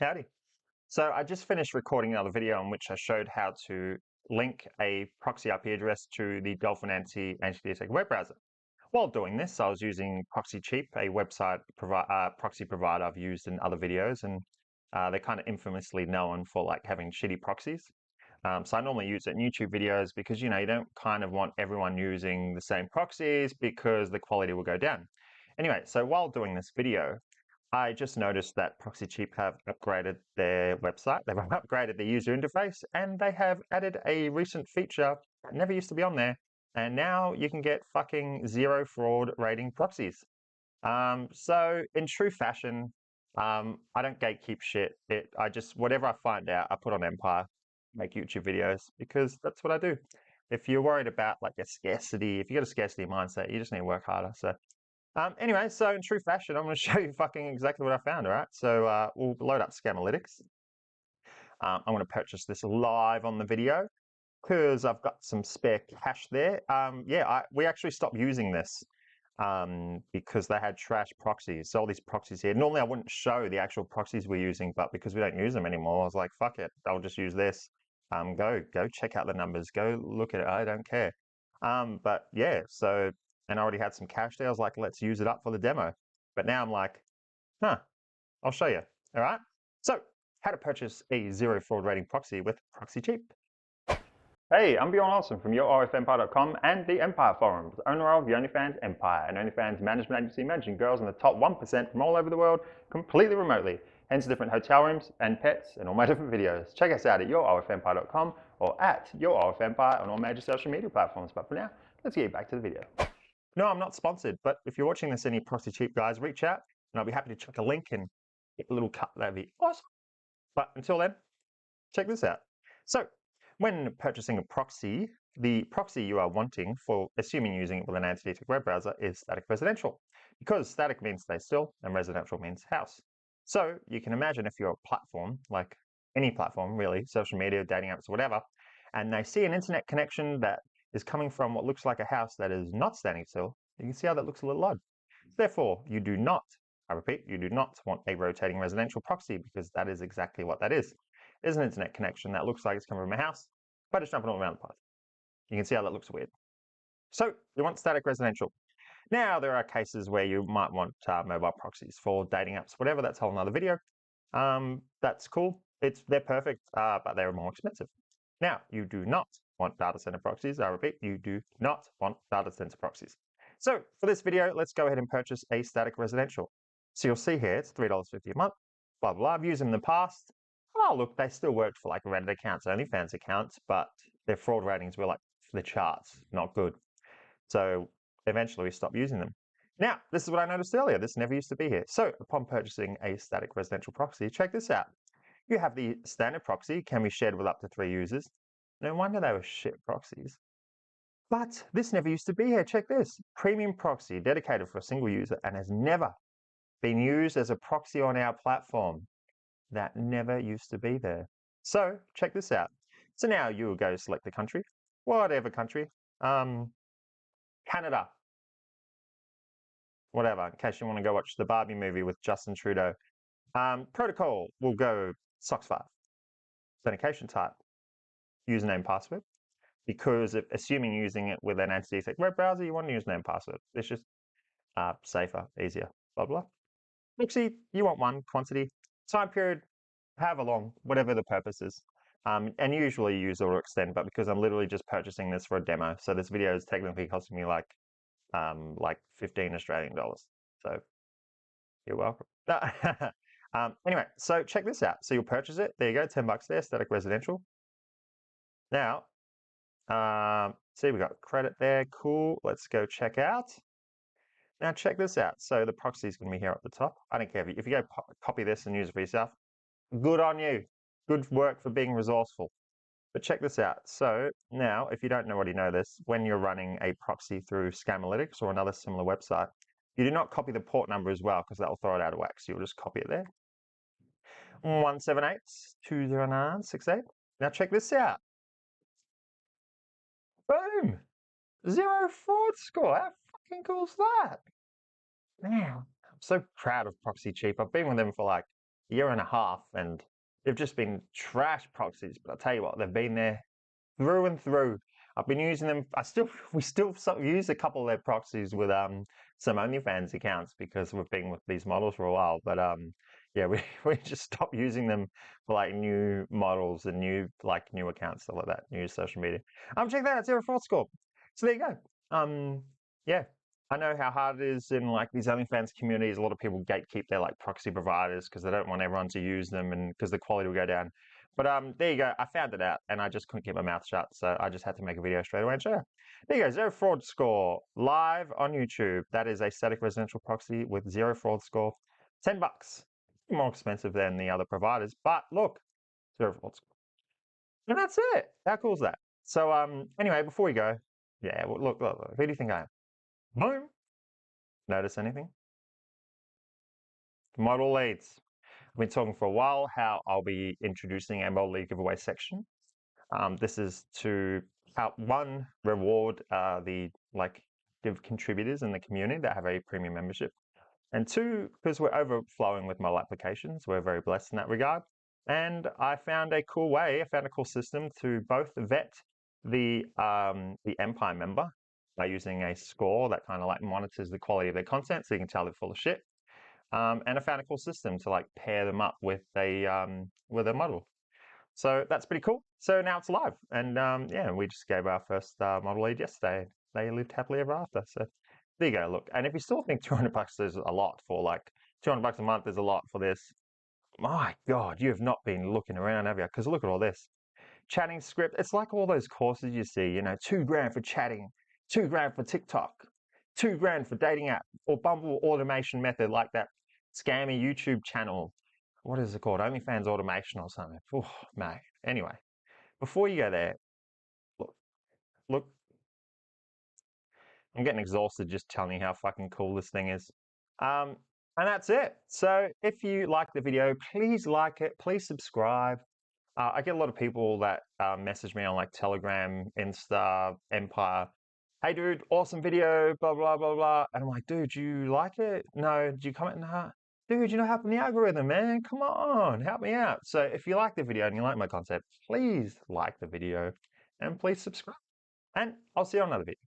Howdy. So I just finished recording another video in which I showed how to link a proxy IP address to the Dolphin anti-DSec web browser. While doing this, I was using Proxy Cheap, a website proxy provider I've used in other videos, and they're kind of infamously known for like having shitty proxies. So I normally use it in YouTube videos because you don't kind of want everyone using the same proxies because the quality will go down. Anyway, so while doing this video, I just noticed that Proxy Cheap have upgraded their website. They've upgraded the user interface, and they have added a recent feature that never used to be on there. And now you can get fucking 0 fraud rating proxies. So in true fashion, I don't gatekeep shit. I just, whatever I find out, I put on Empire, make YouTube videos, because that's what I do. If you're worried about like a scarcity, if you got a scarcity mindset, you just need to work harder. So anyway, so in true fashion, I'm going to show you fucking exactly what I found, all right? So we'll load up Scamalytics. I'm going to purchase this live on the video because I've got some spare cash there. We actually stopped using this because they had trash proxies. So all these proxies here. Normally, I wouldn't show the actual proxies we're using, but because we don't use them anymore, I was like, fuck it, I'll just use this. Go check out the numbers. Go look at it. I don't care. But yeah, so... And I already had some cash there. I was like, let's use it up for the demo. But now I'm like, I'll show you. All right. So how to purchase a 0 fraud rating proxy with Proxy Cheap. Hey, I'm Bjorn Olsen from YourOFEmpire.com and the Empire Forums, owner of the OnlyFans Empire, an OnlyFans management agency managing girls in the top 1% from all over the world, completely remotely, hence different hotel rooms and pets and all my different videos. Check us out at YourOFEmpire.com or at YourOFEmpire on all major social media platforms. But for now, let's get back to the video. No, I'm not sponsored, but if you're watching this, any Proxy Cheap guys, reach out and I'll be happy to chuck a link and get a little cut. That'd be awesome. But until then, check this out. So when purchasing a proxy, the proxy you are wanting for, assuming using it with an anti-DSec web browser, is static residential, because static means stay still and residential means house. So you can imagine if you're a platform, like any platform really, social media, dating apps, whatever, and they see an internet connection that is coming from what looks like a house that is not standing still, you can see how that looks a little odd. Therefore, you do not, I repeat, you do not want a rotating residential proxy because that is exactly what that is. There's an internet connection that looks like it's coming from a house, but it's jumping all around the place. You can see how that looks weird. So you want static residential. Now, there are cases where you might want mobile proxies for dating apps, whatever. That's a whole nother video. That's cool. They're perfect, but they're more expensive. Now, you do not want data center proxies. I repeat, you do not want data center proxies. So for this video, let's go ahead and purchase a static residential. So you'll see here, it's $3.50 a month, blah, blah. I've used them in the past. Oh, look, they still worked for like Reddit accounts, OnlyFans accounts, but their fraud ratings were like the charts, not good. So eventually we stopped using them. Now, this is what I noticed earlier. This never used to be here. So upon purchasing a static residential proxy, check this out. You have the standard proxy, can be shared with up to 3 users. No wonder they were shit proxies. But this never used to be here. Check this. Premium proxy dedicated for a single user and has never been used as a proxy on our platform. That never used to be there. So check this out. So now you will go select the country, whatever country, Canada, whatever, in case you want to go watch the Barbie movie with Justin Trudeau. Protocol will go SOX5. Authentication type, username, password. Because assuming using it with an anti-DSec web browser, you want to use username, password. It's just safer, easier, blah, blah. Proxy, you want one, quantity, time period, however long, whatever the purpose is. And usually use auto extend, but because I'm literally just purchasing this for a demo, so this video is technically costing me like 15 Australian dollars. So you're welcome. Anyway, so check this out. So you'll purchase it. There you go, $10 there, static residential. Now, see, we got credit there. Cool. Let's go check out. Now check this out. So the proxy is going to be here at the top. I don't care if you go copy this and use it for yourself. Good on you. Good work for being resourceful. But check this out. So now, if you don't already know this, when you're running a proxy through Scamalytics or another similar website, you do not copy the port number as well because that will throw it out of whack. So you'll just copy it there. 178-209-68. Now check this out. Boom! 0 fraud score. How fucking cool is that? Man, I'm so proud of Proxy Cheap. I've been with them for like year and a half, and they've just been trash proxies. But I'll tell you what, they've been there through and through. I've been using them. We still use a couple of their proxies with some OnlyFans accounts because we've been with these models for a while. But yeah, we just stopped using them for like new models and new accounts, stuff like that, new social media. Check that out, 0 fraud score. So there you go. Yeah, I know how hard it is in like these OnlyFans communities. A lot of people gatekeep their like proxy providers because they don't want everyone to use them and because the quality will go down. But there you go. I found it out and I just couldn't keep my mouth shut. So I just had to make a video straight away and show you. There you go. 0 fraud score live on YouTube. That is a static residential proxy with 0 fraud score. $10. More expensive than the other providers. But look, 0 fraud score. And that's it. How cool is that? So anyway, before we go, yeah, well, look, who do you think I am? Boom. Notice anything? Model leads. I've been talking for a while how I'll be introducing a model lead giveaway section. This is to help, one, reward the contributors in the community that have a premium membership, and two, because we're overflowing with model applications, we're very blessed in that regard. And I found a cool system to both vet the Empire member by using a score that kind of like monitors the quality of their content so you can tell they're full of shit. And I found a cool system to like pair them up with a model. So that's pretty cool. So now it's live, and yeah, we just gave our first model lead yesterday. They lived happily ever after. So there you go. Look, and if you still think $200 is a lot for like $200 a month is a lot for this, my God, you have not been looking around, have you? Because look at all this chatting script. It's like all those courses you see, you know, $2,000 for chatting, $2,000 for TikTok, $2,000 for dating app, or Bumble automation method like that scammy YouTube channel. What is it called? OnlyFans automation or something. Oh, mate. Anyway, before you go there, look, I'm getting exhausted just telling you how fucking cool this thing is. And that's it. So if you like the video, please like it. Please subscribe. I get a lot of people that message me on like Telegram, Insta, Empire. Hey, dude, awesome video, blah, blah, blah, blah. And I'm like, dude, do you like it? No. Do you comment? Nah. Dude, you're not helping the algorithm, man. Come on, help me out. So if you like the video and you like my concept, please like the video and please subscribe. And I'll see you on another video.